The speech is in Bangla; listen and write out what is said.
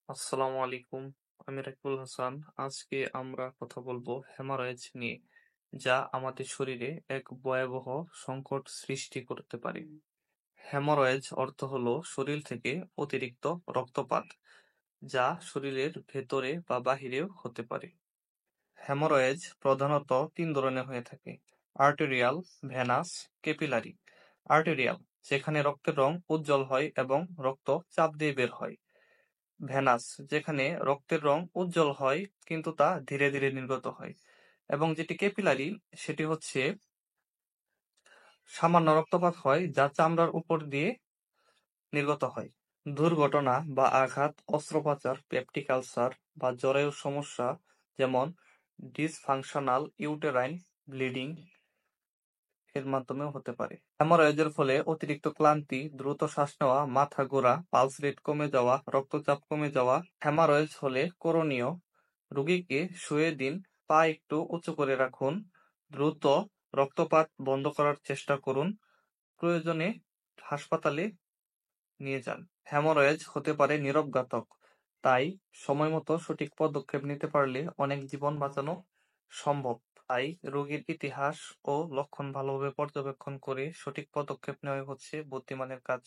আসসালামু আলাইকুম। আমি রাকিবুল হাসান। আজকে আমরা কথা বলবো হেমারয়েজ নিয়ে, যা আমাদের শরীরে এক ভয়াবহ সংকট সৃষ্টি করতে পারে। হেমারয়েজ অর্থ হলো শরীর থেকে অতিরিক্ত রক্তপাত, যা শরীরের ভেতরে বা বাহিরেও হতে পারে। হেমোরয়েজ প্রধানত তিন ধরনের হয়ে থাকে: আর্টেরিয়াল, ভেনাস, ক্যাপিলারি। আর্টেরিয়াল, যেখানে রক্তের রং উজ্জ্বল হয় এবং রক্ত চাপ দিয়ে বের হয়। ভেনাস, যেখানে রক্তের রং উজ্জ্বল হয় কিন্তু তা ধীরে ধীরে নির্গত হয়। এবং যেটি ক্যাপিলারি, সেটি হচ্ছে সামান্য রক্তপাত হয় যা চামড়ার উপর দিয়ে নির্গত হয়। দুর্ঘটনা বা আঘাত, অস্ত্রোপচার, পেপটিক আলসার বা জরায়ুর সমস্যা যেমন ডিসফাংশনাল ইউটেরাইন ব্লিডিং এর মাধ্যমেও হতে পারে। হেমোরয়েজের ফলে অতিরিক্ত ক্লান্তি, দ্রুত শ্বাস নেওয়া, মাথা ঘোরা, পালস রেট কমে যাওয়া, রক্তচাপ কমে যাওয়া। হেমারয়েজ হলে করণীয়: রোগীকে শুয়ে দিন, পা একটু উঁচু করে রাখুন, দ্রুত রক্তপাত বন্ধ করার চেষ্টা করুন, প্রয়োজনে হাসপাতালে নিয়ে যান। হেমোরয়েজ হতে পারে নীরব ঘাতক, তাই সময়মতো সঠিক পদক্ষেপ নিতে পারলে অনেক জীবন বাঁচানো সম্ভব। তাই রোগীর ইতিহাস ও লক্ষণ ভালোভাবে পর্যবেক্ষণ করে সঠিক পদক্ষেপ নেওয়া হচ্ছে বুদ্ধিমানের কাজ।